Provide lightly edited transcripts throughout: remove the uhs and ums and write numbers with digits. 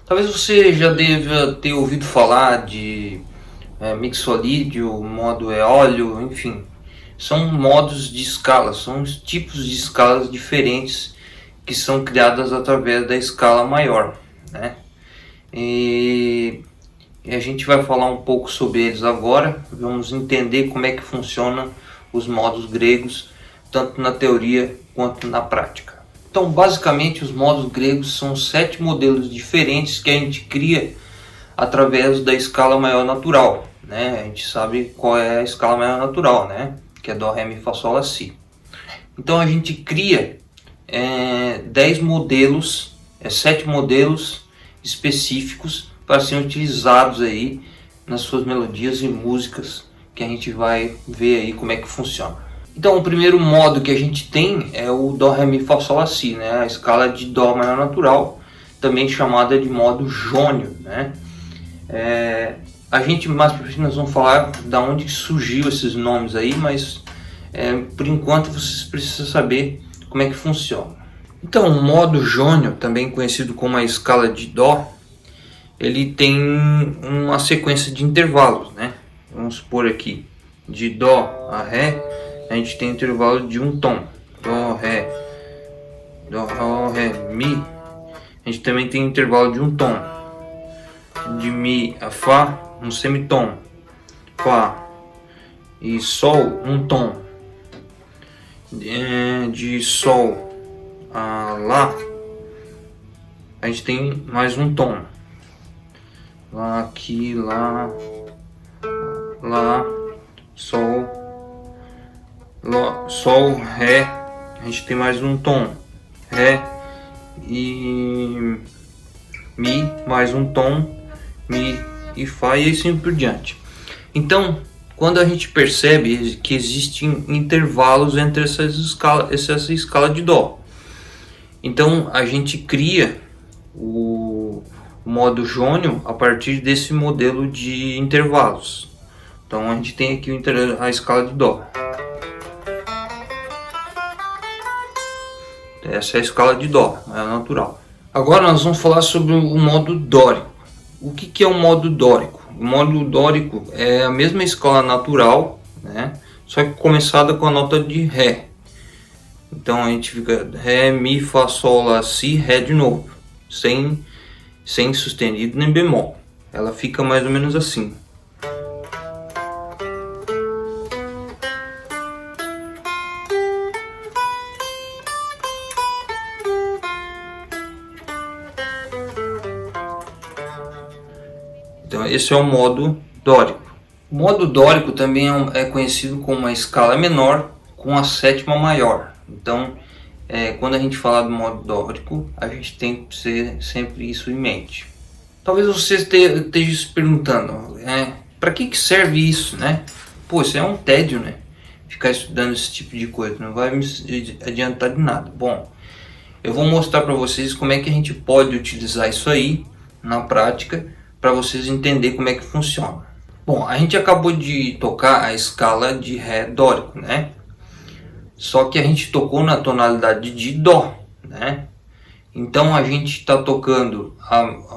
Talvez você já deva ter ouvido falar de mixolídio, modo eólio, enfim. São modos de escala, são os tipos de escalas diferentes que são criadas através da escala maior, né? E a gente vai falar um pouco sobre eles agora. Vamos entender como é que funcionam os modos gregos, tanto na teoria quanto na prática. Então, basicamente, os modos gregos são 7 modelos diferentes que a gente cria através da escala maior natural, né? A gente sabe qual é a escala maior natural, né? Que é Dó, Ré, Mi, Fá, Sol, Lá, Si. Então a gente cria 10 modelos, 7 modelos específicos para serem utilizados aí nas suas melodias e músicas, que a gente vai ver aí como é que funciona. Então o primeiro modo que a gente tem é o Dó, Ré, Mi, Fá, Sol, Lá, Si, né? A escala de Dó maior natural, também chamada de modo jônio, né? A gente mais para frente nós vamos falar da onde surgiu esses nomes aí, mas por enquanto vocês precisam saber como é que funciona. Então o modo jônio, também conhecido como a escala de Dó, ele tem uma sequência de intervalos, né? Vamos supor aqui, de Dó a Ré, a gente tem intervalo de um tom. Dó, Ré, Mi. A gente também tem intervalo de um tom. De Mi a Fá, um semitom. Fá e Sol, um tom. De Sol a Lá, a gente tem mais um tom. Lá, aqui, Lá, Lá, Sol, Lá, Sol, Ré, a gente tem mais um tom. Ré e Mi, mais um tom. Mi e Fá e assim por diante. Então, quando a gente percebe que existem intervalos entre essa escala de Dó, então a gente cria o modo jônio a partir desse modelo de intervalos. Então a gente tem aqui a escala de Dó. Essa é a escala de Dó, é natural. Agora nós vamos falar sobre o modo dórico. O que é o modo dórico? O modo dórico é a mesma escala natural, né? Só que começada com a nota de Ré. Então a gente fica Ré, Mi, Fá, Sol, Lá, Si, Ré de novo, sem sustenido nem bemol. Ela fica mais ou menos assim. Então esse é o modo dórico. O modo dórico também é conhecido como uma escala menor com a sétima maior. Então quando a gente falar do modo dórico, a gente tem que ter sempre isso em mente. Talvez você esteja se perguntando, para que serve isso, né? Pô, isso é um tédio, né? Ficar estudando esse tipo de coisa, não vai me adiantar de nada. Bom, eu vou mostrar para vocês como é que a gente pode utilizar isso aí na prática, para vocês entenderem como é que funciona. Bom, a gente acabou de tocar a escala de Ré dórico, né? Só que a gente tocou na tonalidade de Dó, né? Então a gente está tocando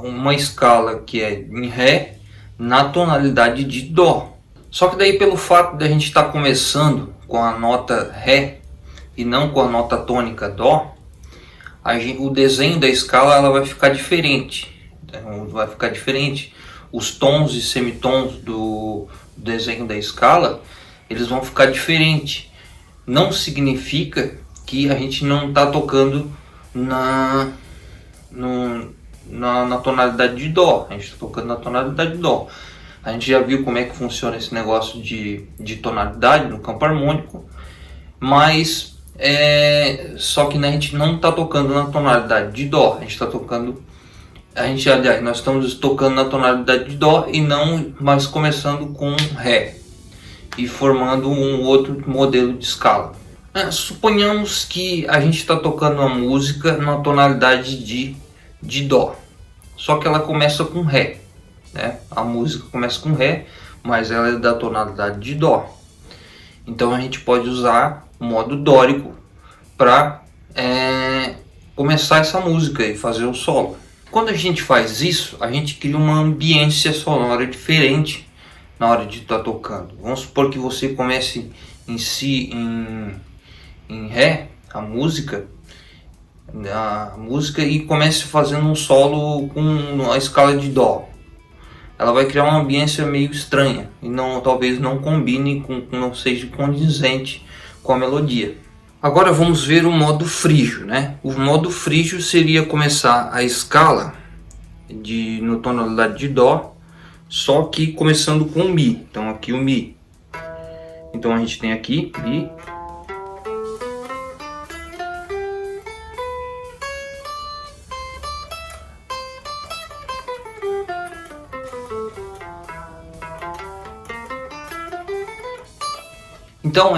uma escala que é em Ré na tonalidade de Dó. Só que daí, pelo fato de a gente estar começando com a nota Ré e não com a nota tônica Dó, o desenho da escala ela vai ficar diferente. Vai ficar diferente. Os tons e semitons do desenho da escala, eles vão ficar diferentes. Não significa que a gente não está tocando na tonalidade de Dó. A gente está tocando na tonalidade de Dó. A gente já viu como é que funciona esse negócio de tonalidade no campo harmônico, mas só que a gente não está tocando na tonalidade de Dó. Nós estamos tocando na tonalidade de Dó e não mais começando com Ré e formando um outro modelo de escala. Suponhamos que a gente está tocando uma música na tonalidade de Dó, só que ela começa com Ré, né? A música começa com Ré, mas ela é da tonalidade de Dó. Então a gente pode usar o modo dórico para começar essa música e fazer o solo. Quando a gente faz isso, a gente cria uma ambiência sonora diferente na hora de estar tocando. Vamos supor que você comece em si em Ré, a música e comece fazendo um solo com a escala de Dó. Ela vai criar uma ambiência meio estranha e talvez não combine não seja condizente com a melodia. Agora vamos ver o modo frígio, né? O modo frígio seria começar a escala no tonalidade de Dó, só que começando com Mi. Então aqui o Mi. Então a gente tem aqui Mi. Então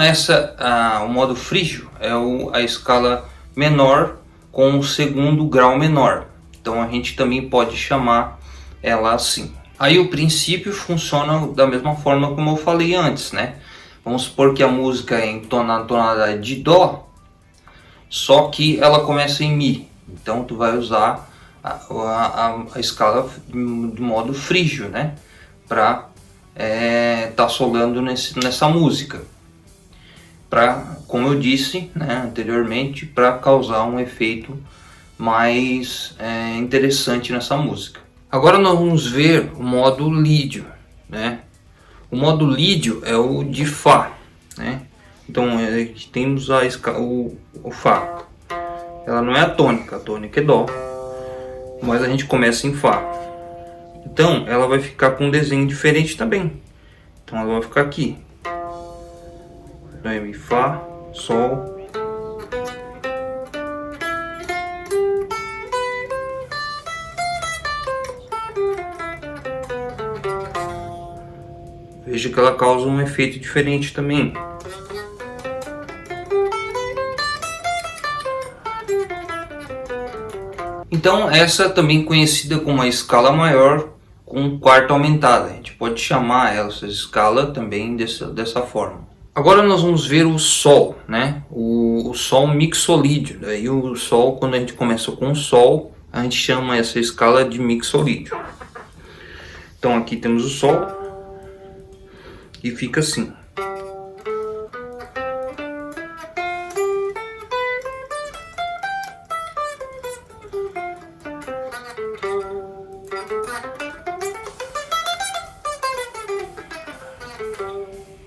o modo frígio é a escala menor com o segundo grau menor. Então a gente também pode chamar ela assim. Aí o princípio funciona da mesma forma como eu falei antes, né? Vamos supor que a música é em tonalidade de Dó, só que ela começa em Mi. Então tu vai usar a escala de modo frígio, né? Para tá solando nessa música. Como eu disse, né, anteriormente, para causar um efeito mais interessante nessa música. Agora nós vamos ver o modo lídio, né? O modo lídio é o de Fá, né? Então temos o Fá. Ela não é a tônica é Dó, mas a gente começa em Fá. Então ela vai ficar com um desenho diferente também. Então ela vai ficar aqui. Mi, Fá, Sol. Veja que ela causa um efeito diferente também. Então essa também conhecida como a escala maior com quarta aumentada. A gente pode chamar essa escala também dessa forma. Agora nós vamos ver o Sol, né? O Sol mixolídio. Daí o Sol, quando a gente começa com o Sol, a gente chama essa escala de mixolídio. Então aqui temos o Sol e fica assim.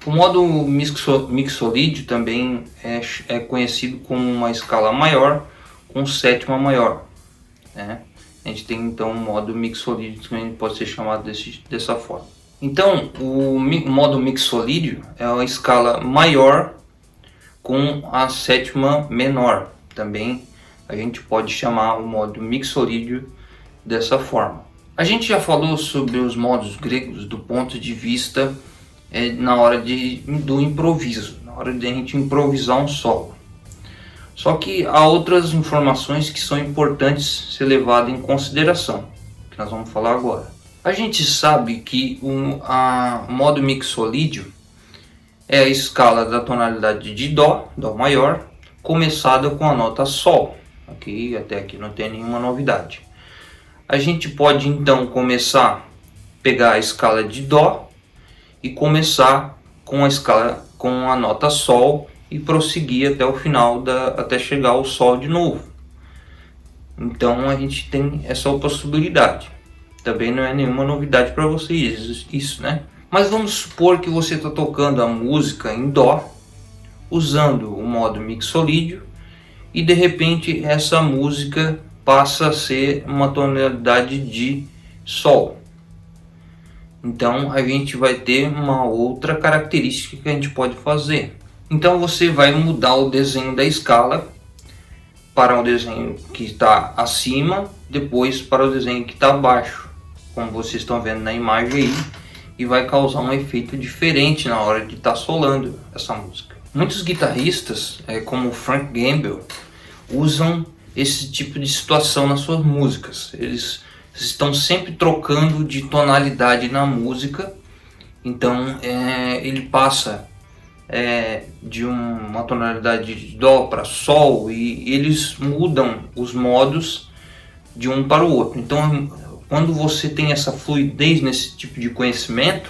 O modo mixolídio também é conhecido como uma escala maior com sétima maior, né? A gente tem então o modo mixolídio que também pode ser chamado dessa forma. Então o modo mixolídio é uma escala maior com a sétima menor. Também a gente pode chamar o modo mixolídio dessa forma. A gente já falou sobre os modos gregos do ponto de vista na hora do improviso, na hora de a gente improvisar um solo. Só que há outras informações que são importantes ser levadas em consideração, que nós vamos falar agora. A gente sabe que o modo mixolídio é a escala da tonalidade de Dó, Dó maior, começada com a nota Sol. Ok? Até aqui não tem nenhuma novidade. A gente pode então pegar a escala de Dó e começar com a nota Sol e prosseguir até o final, até chegar ao Sol de novo. Então a gente tem essa possibilidade. Também não é nenhuma novidade para vocês isso, né? Mas vamos supor que você está tocando a música em Dó, usando o modo mixolídio, e de repente essa música passa a ser uma tonalidade de Sol. Então a gente vai ter uma outra característica que a gente pode fazer. Então você vai mudar o desenho da escala para o desenho que está acima, depois para o desenho que está abaixo, como vocês estão vendo na imagem aí, e vai causar um efeito diferente na hora de estar solando essa música. Muitos guitarristas, como Frank Gambel, usam esse tipo de situação nas suas músicas. Eles estão sempre trocando de tonalidade na música, então ele passa de uma tonalidade de Dó para Sol, e eles mudam os modos de um para o outro. Então, quando você tem essa fluidez nesse tipo de conhecimento,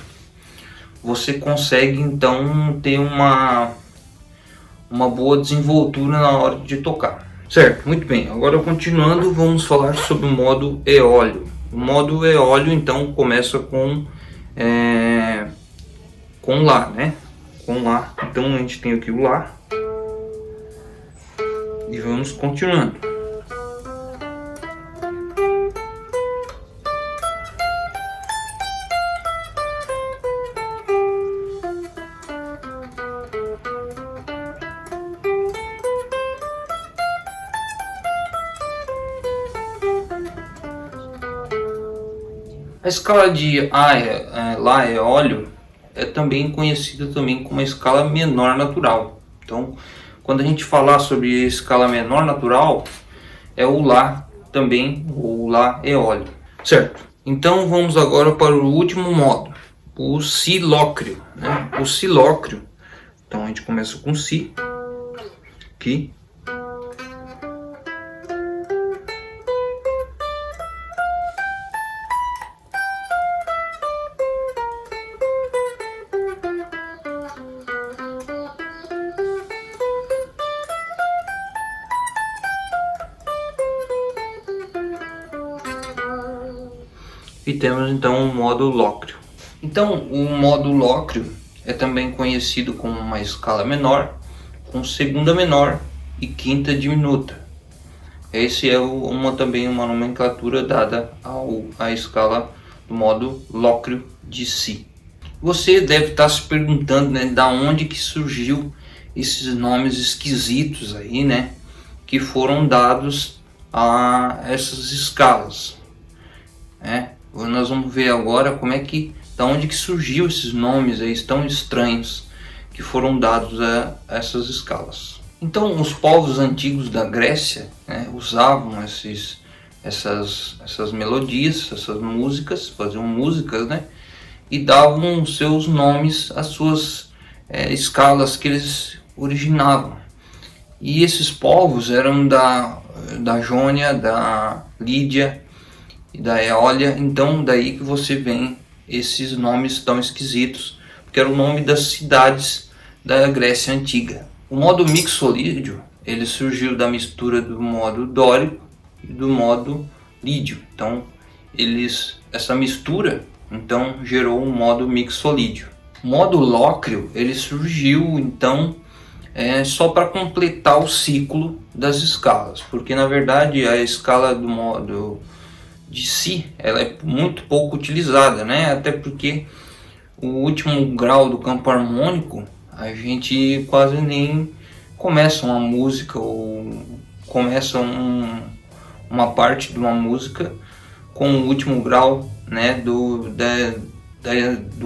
você consegue então ter uma boa desenvoltura na hora de tocar. Certo, muito bem. Agora continuando, vamos falar sobre o modo eólio. O modo eólio então começa com Lá, né? Com Lá. Então a gente tem aqui o Lá e vamos continuando. A escala de Lá eólio é também conhecida também como a escala menor natural. Então, quando a gente falar sobre a escala menor natural, é o Lá também, ou Lá eólio, certo? Então vamos agora para o último modo, o Si lócreo, né? O Si lócreo, então a gente começa com Si, aqui. E temos então o modo lócreo. Então o modo lócreo é também conhecido como uma escala menor, com segunda menor e quinta diminuta. Esse é também uma nomenclatura dada à escala do modo lócreo de Si. Você deve estar se perguntando, né, da onde que surgiu esses nomes esquisitos aí, né, que foram dados a essas escalas, né? Nós vamos ver agora da onde que surgiu esses nomes aí tão estranhos que foram dados a essas escalas. Então, os povos antigos da Grécia, né, usavam essas melodias, essas músicas, faziam músicas, né, e davam seus nomes às suas escalas que eles originavam. E esses povos eram da Jônia, da Lídia e da Eólia, então daí que você vê esses nomes tão esquisitos, porque era o nome das cidades da Grécia Antiga. O modo mixolídio, ele surgiu da mistura do modo dórico e do modo lídio. Então, essa mistura então gerou um modo mixolídio. O modo lócreo, ele surgiu então só para completar o ciclo das escalas, porque na verdade a escala do modo de Si, ela é muito pouco utilizada, né? Até porque o último grau do campo harmônico a gente quase nem começa uma música ou começa uma parte de uma música com o último grau, né, do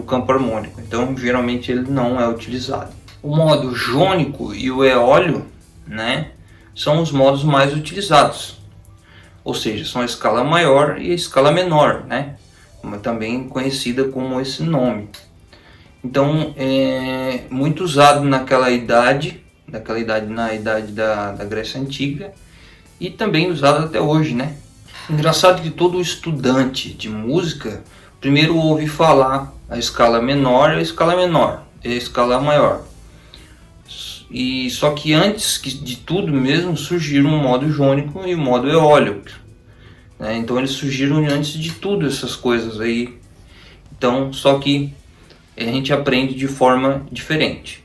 campo harmônico. Então geralmente ele não é utilizado. O modo jônico e o eólio, né, são os modos mais utilizados. Ou seja, são a escala maior e a escala menor, né? Também conhecida como esse nome. Então, é muito usado na idade da Grécia Antiga e também usado até hoje, né? Engraçado que todo estudante de música primeiro ouve falar a escala menor e a escala menor e a escala maior. E só que antes de tudo mesmo surgiram o modo jônico e o modo eólio, né? Então eles surgiram antes de tudo essas coisas aí. Então só que a gente aprende de forma diferente.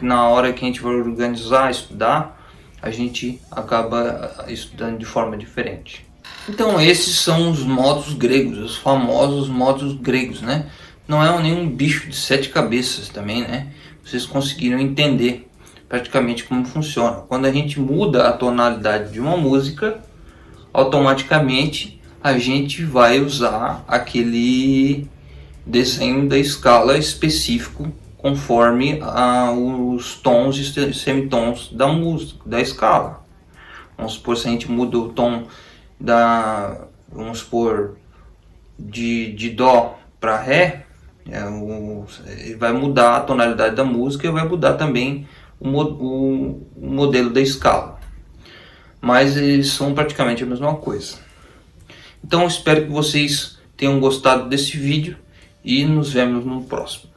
Na hora que a gente vai organizar, estudar, a gente acaba estudando de forma diferente. Então esses são os modos gregos, os famosos modos gregos, né? Não é nenhum bicho de 7 cabeças também, né? Vocês conseguiram entender praticamente como funciona. Quando a gente muda a tonalidade de uma música, automaticamente a gente vai usar aquele desenho da escala específico conforme os tons e semitons da música, da escala. Vamos supor, se a gente muda o tom vamos supor, de Dó para Ré, vai mudar a tonalidade da música e vai mudar também o modelo da escala. mas eles são praticamente a mesma coisa. Então eu espero que vocês tenham gostado desse vídeo e nos vemos no próximo.